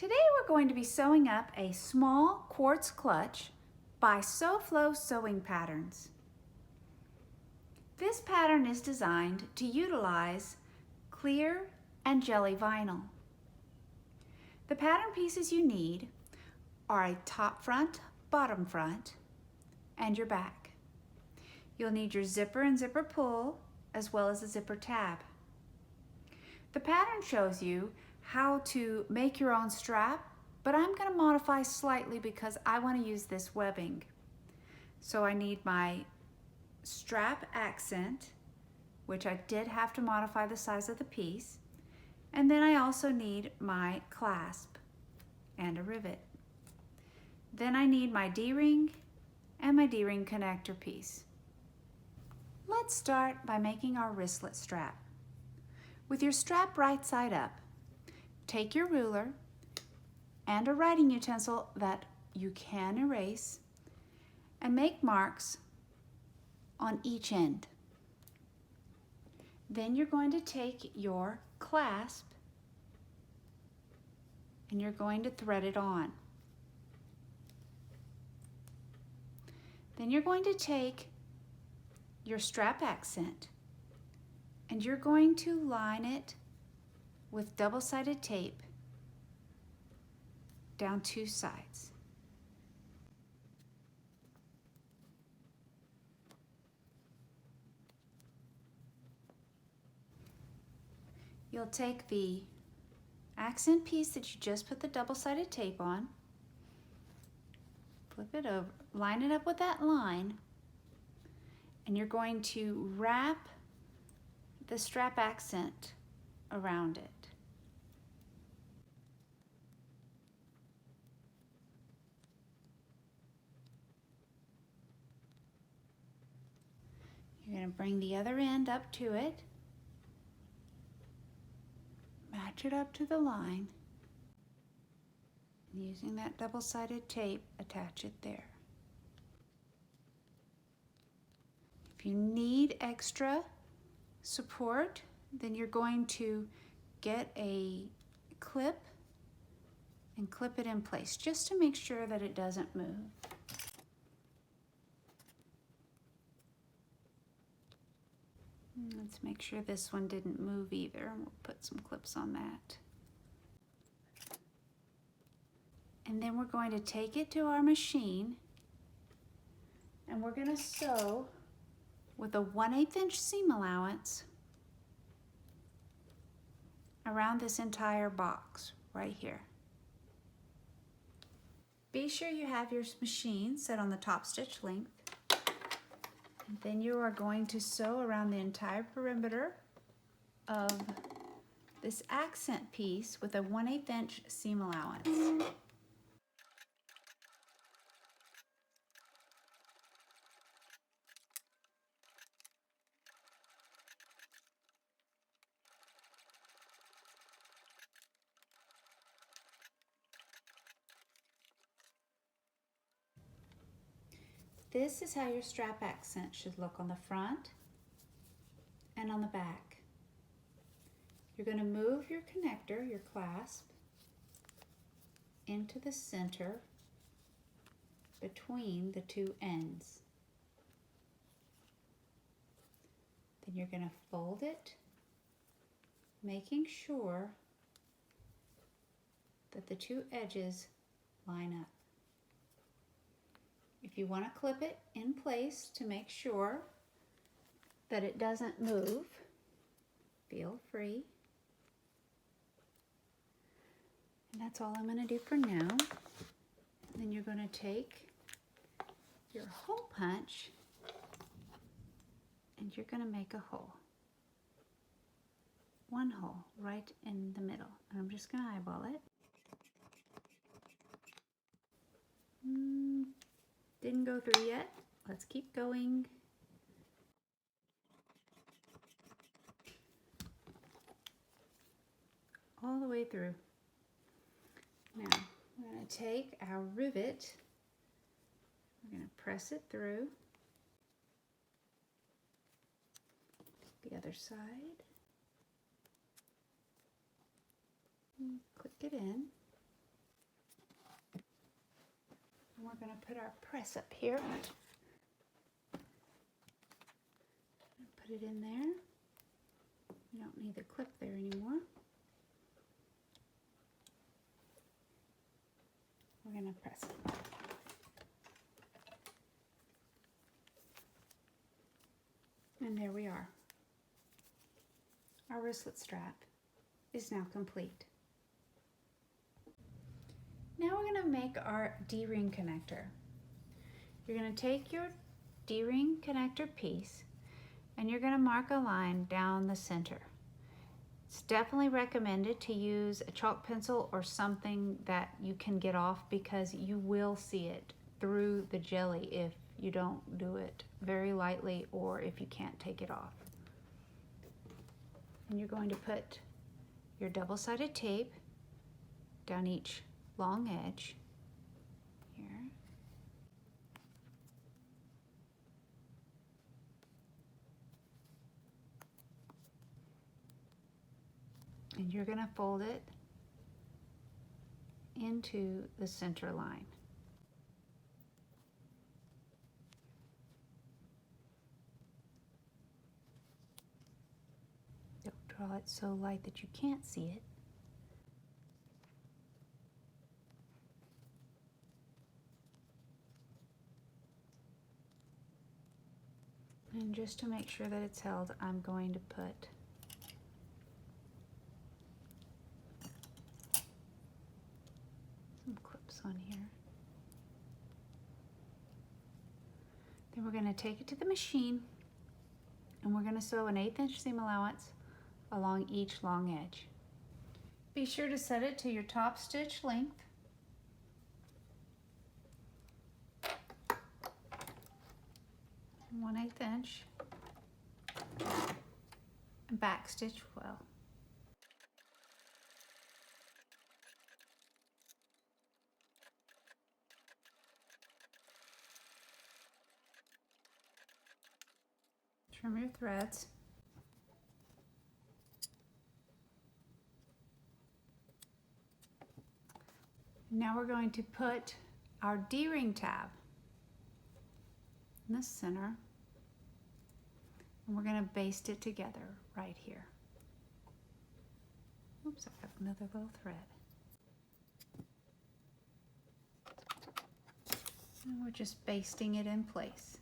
Today we're going to be sewing up a small quartz clutch by Sewflo Sewing Patterns. This pattern is designed to utilize clear and jelly vinyl. The pattern pieces you need are a top front, bottom front, and your back. You'll need your zipper and zipper pull, as well as a zipper tab. The pattern shows you how to make your own strap, but I'm going to modify slightly because I want to use this webbing. So I need my strap accent, which I did have to modify the size of the piece, and then I also need my clasp and a rivet. Then I need my D-ring and my D-ring connector piece. Let's start by making our wristlet strap. With your strap right side up, take your ruler and a writing utensil that you can erase and make marks on each end. Then you're going to take your clasp and you're going to thread it on. Then you're going to take your strap accent and you're going to line it with double-sided tape down two sides. You'll take the accent piece that you just put the double-sided tape on, flip it over, line it up with that line, and you're going to wrap the strap accent around it. You're going to bring the other end up to it, match it up to the line, and using that double-sided tape, attach it there. If you need extra support, then you're going to get a clip and clip it in place just to make sure that it doesn't move. Let's make sure this one didn't move either. We'll put some clips on that. And then we're going to take it to our machine and we're going to sew with a 1/8 inch seam allowance around this entire box right here. Be sure you have your machine set on the top stitch length. And then you are going to sew around the entire perimeter of this accent piece with a 1/8 inch seam allowance. This is how your strap accent should look on the front and on the back. You're going to move your connector, your clasp, into the center between the two ends. Then you're going to fold it, making sure that the two edges line up. If you want to clip it in place to make sure that it doesn't move, feel free. And that's all I'm going to do for now. Then you're going to take your hole punch and you're going to make a hole. One hole right in the middle. And I'm just going to eyeball it. Didn't go through yet. Let's keep going. All the way through. Now, we're going to take our rivet. We're going to press it through. The other side. Click it in. And we're going to put our press up here. Put it in there. We don't need the clip there anymore. We're going to press it. And there we are. Our wristlet strap is now complete. Now we're going to make our D-ring connector. You're going to take your D-ring connector piece and you're going to mark a line down the center. It's definitely recommended to use a chalk pencil or something that you can get off, because you will see it through the jelly if you don't do it very lightly or if you can't take it off. And you're going to put your double-sided tape down each long edge here. And you're going to fold it into the center line. Don't draw it so light that you can't see it. And just to make sure that it's held, I'm going to put some clips on here. Then we're going to take it to the machine and we're going to sew an 1/8 inch seam allowance along each long edge. Be sure to set it to your top stitch length. And 1/8 inch. And back stitch well. Trim your threads. Now we're going to put our D-ring tab in the center, and we're going to baste it together right here. Oops, I got another little thread. And we're just basting it in place.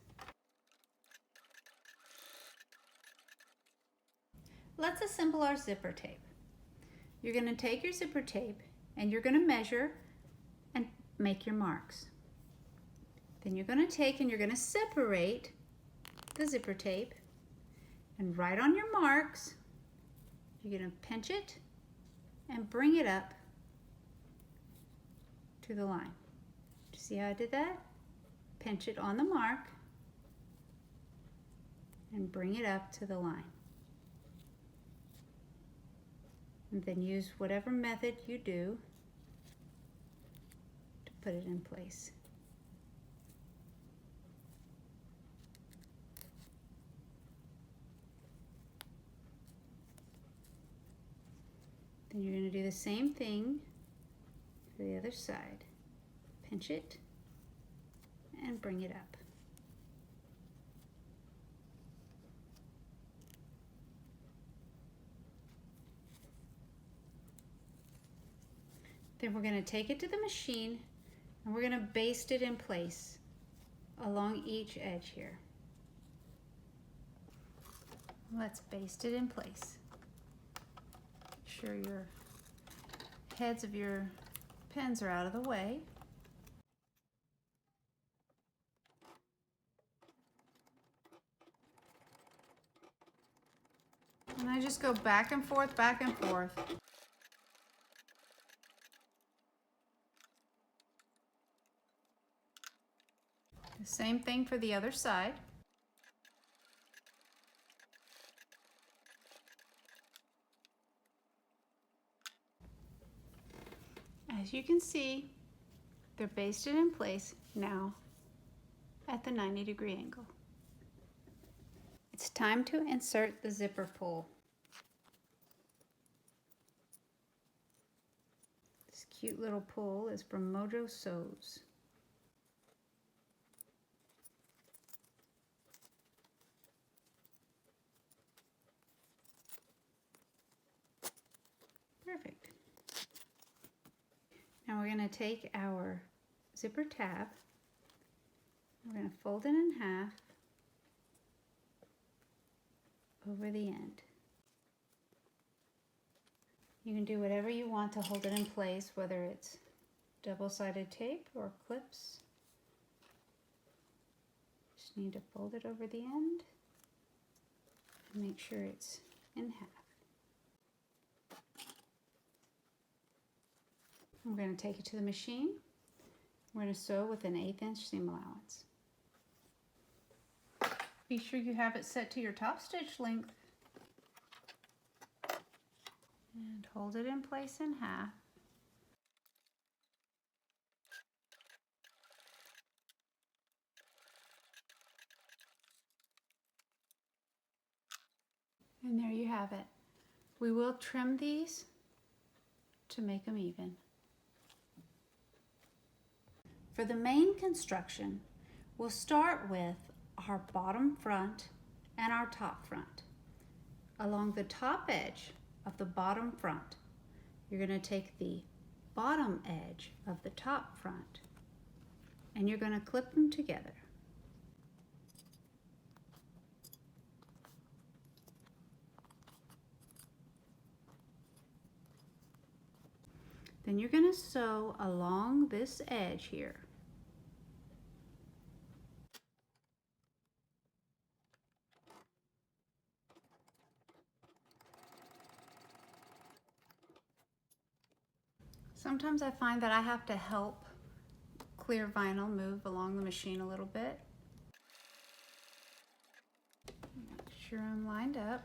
Let's assemble our zipper tape. You're going to take your zipper tape and you're going to measure and make your marks. Then you're going to take and you're going to separate the zipper tape, and right on your marks you're going to pinch it and bring it up to the line. See how I did that? Pinch it on the mark and bring it up to the line. And then use whatever method you do to put it in place. Then you're going to do the same thing for the other side. Pinch it and bring it up. Then we're going to take it to the machine and we're going to baste it in place along each edge here. Let's baste it in place. Make sure your heads of your pins are out of the way. And I just go back and forth, back and forth. The same thing for the other side. As you can see, they're basted in place now at the 90-degree angle. It's time to insert the zipper pull. This cute little pull is from Mojo Sews. Perfect. Now we're going to take our zipper tab, we're going to fold it in half over the end. You can do whatever you want to hold it in place, whether it's double-sided tape or clips. Just need to fold it over the end and make sure it's in half. We're going to take it to the machine. We're going to sew with an 1/8 inch seam allowance. Be sure you have it set to your top stitch length and hold it in place in half. And there you have it. We will trim these to make them even. For the main construction, we'll start with our bottom front and our top front. Along the top edge of the bottom front, you're going to take the bottom edge of the top front and you're going to clip them together. Then you're going to sew along this edge here. Sometimes I find that I have to help clear vinyl move along the machine a little bit. Make sure I'm lined up.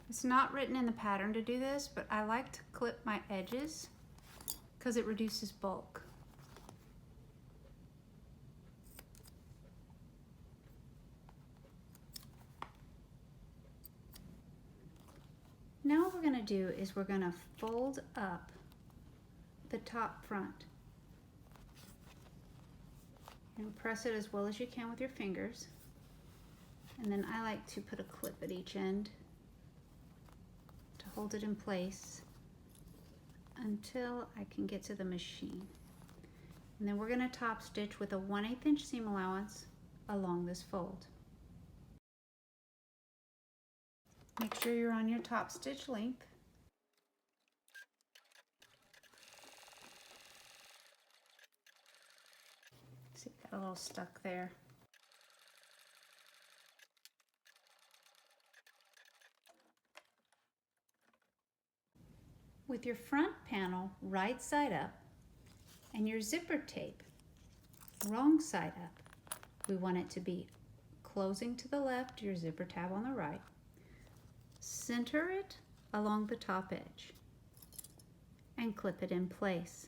It's not written in the pattern to do this, but I like to clip my edges because it reduces bulk. Now what we're going to do is we're going to fold up the top front and press it as well as you can with your fingers. And then I like to put a clip at each end to hold it in place until I can get to the machine. And then we're going to top stitch with a 1/8 inch seam allowance along this fold. Make sure you're on your top stitch length. See, got a little stuck there. With your front panel right side up and your zipper tape wrong side up, we want it to be closing to the left, your zipper tab on the right. Center it along the top edge and clip it in place.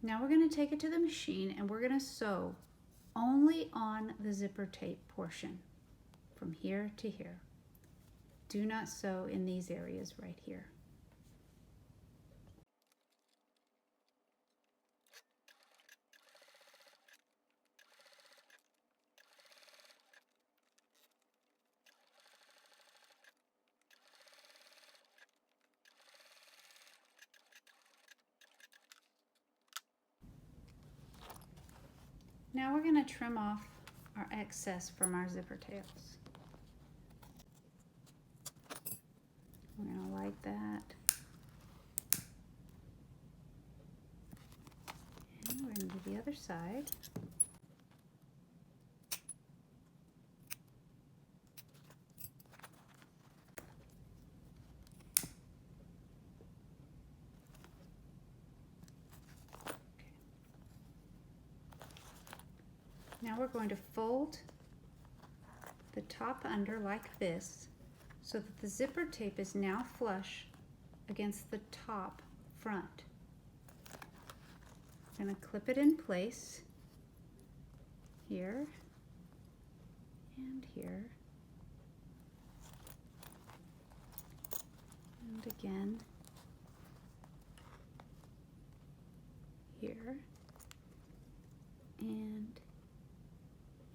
Now we're going to take it to the machine and we're going to sew only on the zipper tape portion from here to here. Do not sew in these areas right here. Now we're going to trim off our excess from our zipper tails. We're going to like that. And we're going to do the other side. Now we're going to fold the top under like this so that the zipper tape is now flush against the top front. I'm going to clip it in place here and here. around again here and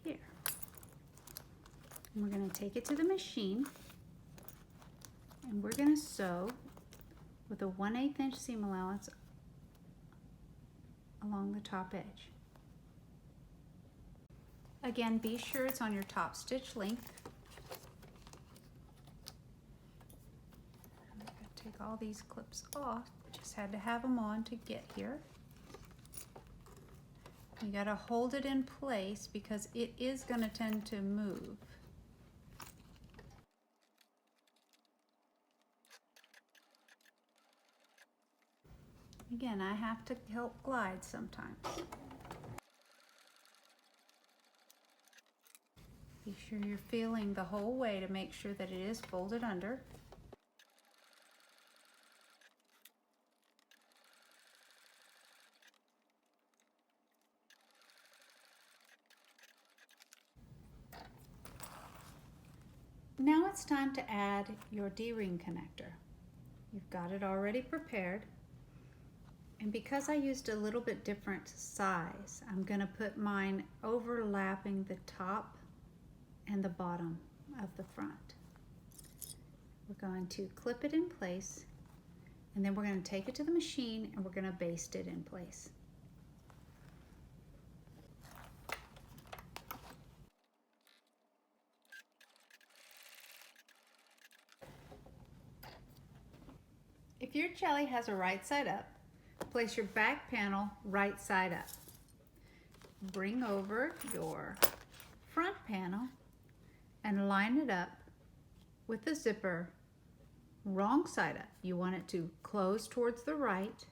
here. And we're going to take it to the machine and we're going to sew with a 1/8 inch seam allowance along the top edge. Again, be sure it's on your top stitch length. I'm going to take all these clips off. Just had to have them on to get here. You got to hold it in place because it is going to tend to move. Again, I have to help glide sometimes. Be sure you're feeling the whole way to make sure that it is folded under. Now it's time to add your D-ring connector. You've got it already prepared. And because I used a little bit different size, I'm going to put mine overlapping the top and the bottom of the front. We're going to clip it in place, and then we're going to take it to the machine and we're going to baste it in place. If your jelly has a right side up, place your back panel right side up. Bring over your front panel and line it up with the zipper wrong side up. You want it to close towards the right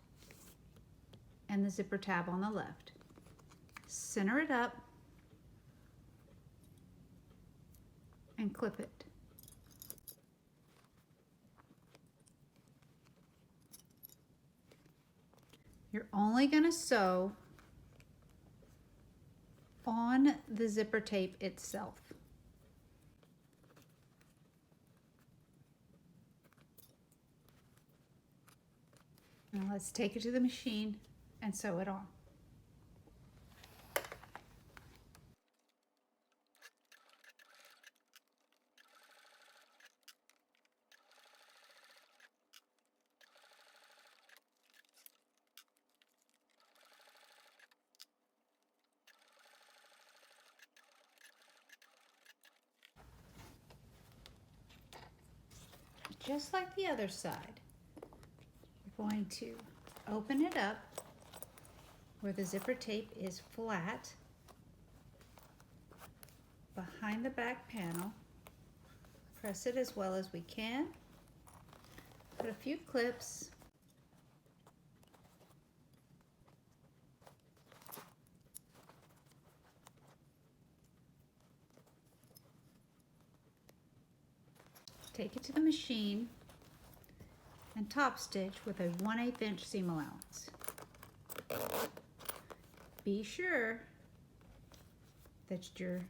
and the zipper tab on the left. Center it up and clip it. You're only going to sew on the zipper tape itself. Now let's take it to the machine and sew it on. Just like the other side, we're going to open it up where the zipper tape is flat behind the back panel. Press it as well as we can. Put a few clips. Take it to the machine and top stitch with a 1/8 inch seam allowance. Be sure that your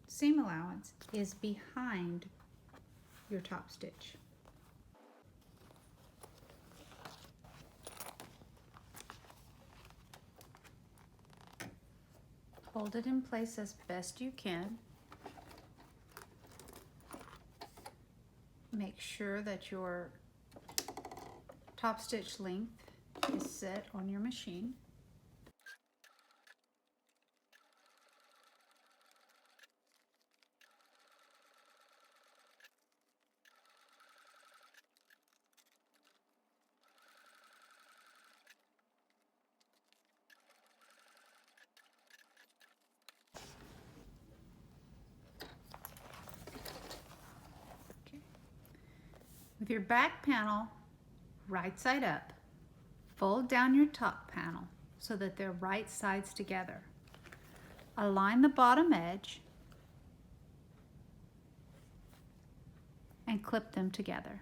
seam allowance is behind your top stitch. Hold it in place as best you can. Make sure that your top stitch length is set on your machine. With your back panel right side up, fold down your top panel so that they're right sides together. Align the bottom edge and clip them together.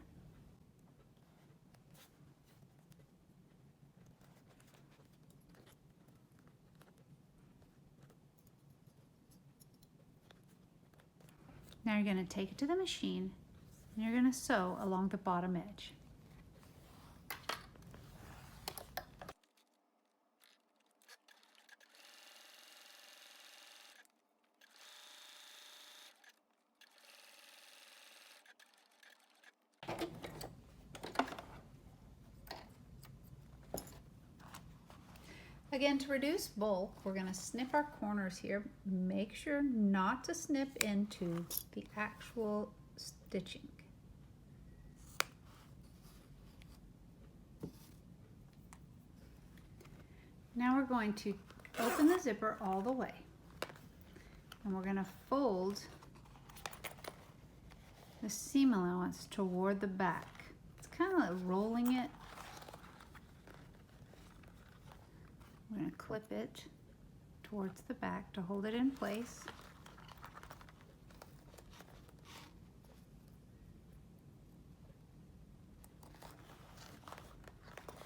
Now you're going to take it to the machine And you're going to sew along the bottom edge. Again, to reduce bulk, we're going to snip our corners here. Make sure not to snip into the actual stitching. Now we're going to open the zipper all the way, and we're going to fold the seam allowance toward the back. It's kind of like rolling it. We're going to clip it towards the back to hold it in place.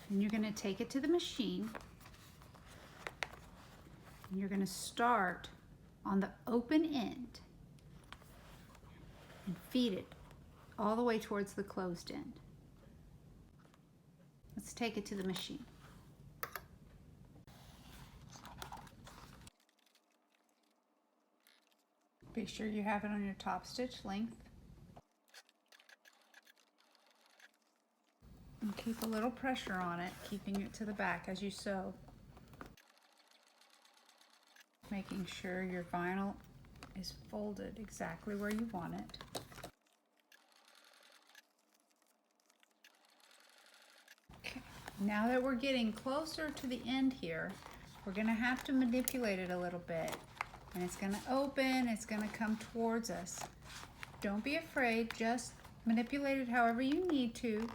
And you're going to take it to the machine. And you're going to start on the open end and feed it all the way towards the closed end. Let's take it to the machine. Be sure you have it on your top stitch length. And keep a little pressure on it, keeping it to the back as you sew. Making sure your vinyl is folded exactly where you want it. Okay, now that we're getting closer to the end here, we're going to have to manipulate it a little bit. And it's going to open, it's going to come towards us. Don't be afraid, just manipulate it however you need to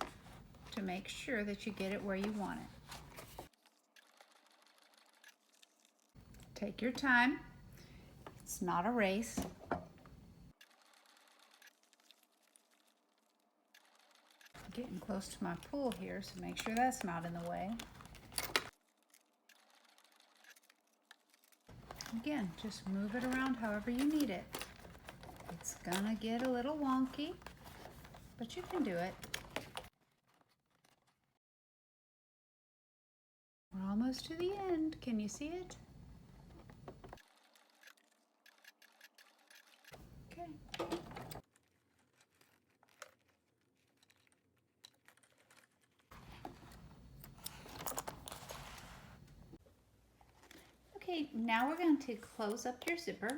make sure that you get it where you want it. Take your time. It's not a race. Getting close to my pool here, so make sure that's not in the way. Again, just move it around however you need it. It's gonna get a little wonky, but you can do it. We're almost to the end. Can you see it? Okay. Okay, now we're going to close up your zipper.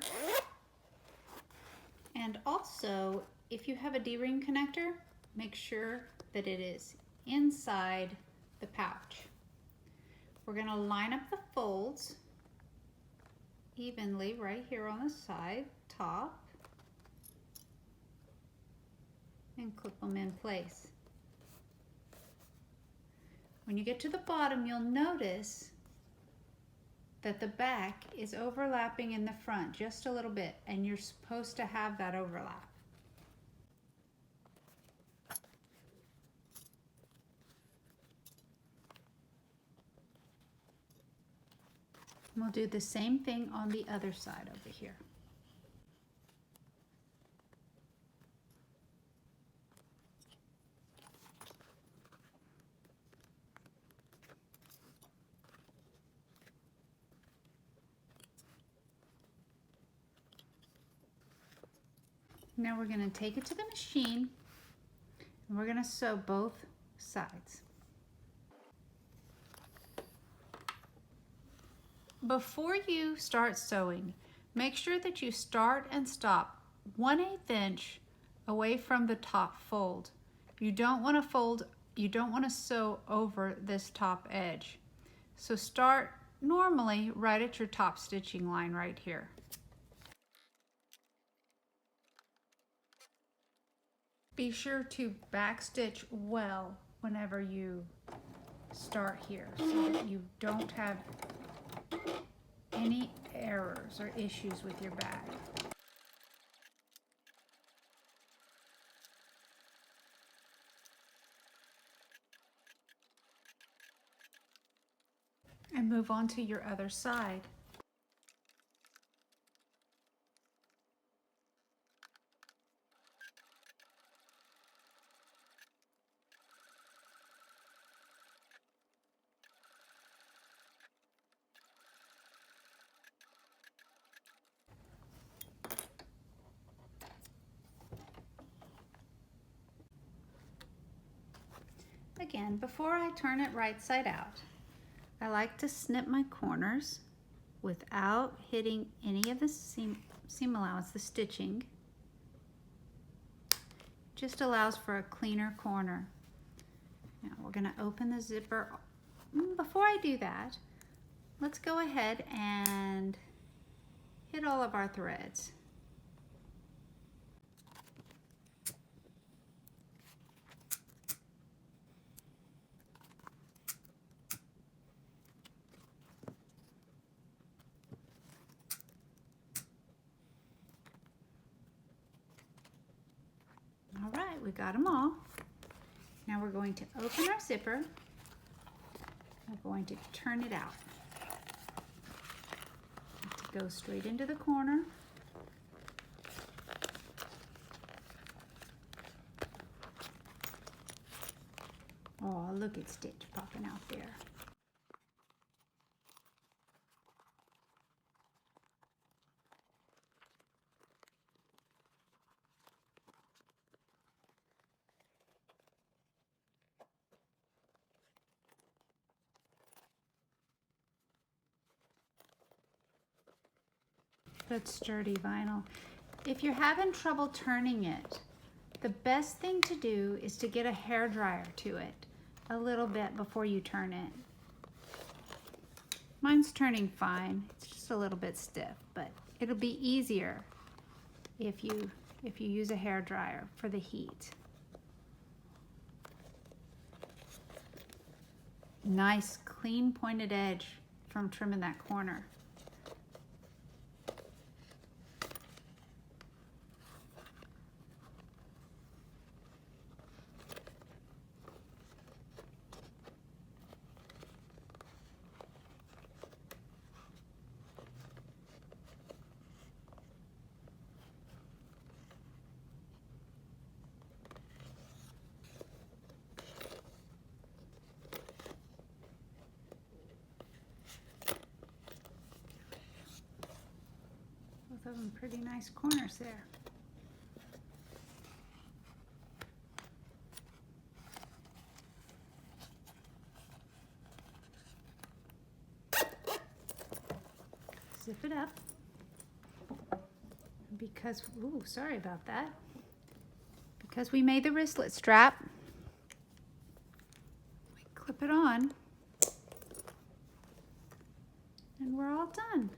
And also, if you have a D-ring connector, make sure that it is inside the pouch. We're going to line up the folds evenly right here on the side, top, and clip them in place. When you get to the bottom, you'll notice that the back is overlapping in the front just a little bit, and you're supposed to have that overlap. And we'll do the same thing on the other side over here. Now we're going to take it to the machine, and we're going to sew both sides. Before you start sewing, make sure that you start and stop 1/8 inch away from the top fold. You don't want to sew over this top edge. So start normally right at your top stitching line right here. Be sure to backstitch well whenever you start here so that you don't have any errors or issues with your bag. And move on to your other side. again, before I turn it right side out, I like to snip my corners without hitting any of the seam allowance, the stitching. Just allows for a cleaner corner. Now we're going to open the zipper. Before I do that, let's go ahead and hit all of our threads. All right, we got them all. Now we're going to open our zipper. We're going to turn it out. To go straight into the corner. Oh, look at Stitch popping out there. Good sturdy vinyl. If you're having trouble turning it, the best thing to do is to get a hairdryer to it a little bit before you turn it. Mine's turning fine. It's just a little bit stiff, but it'll be easier if you use a hairdryer for the heat. Nice clean pointed edge from trimming that corner. Both of them pretty nice corners there. Zip it up. Because, ooh, sorry about that. Because we made the wristlet strap, we clip it on, and we're all done.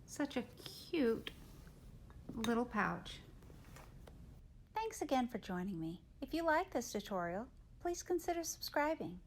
Such a cute little pouch. Thanks again for joining me. If you like this tutorial, please consider subscribing.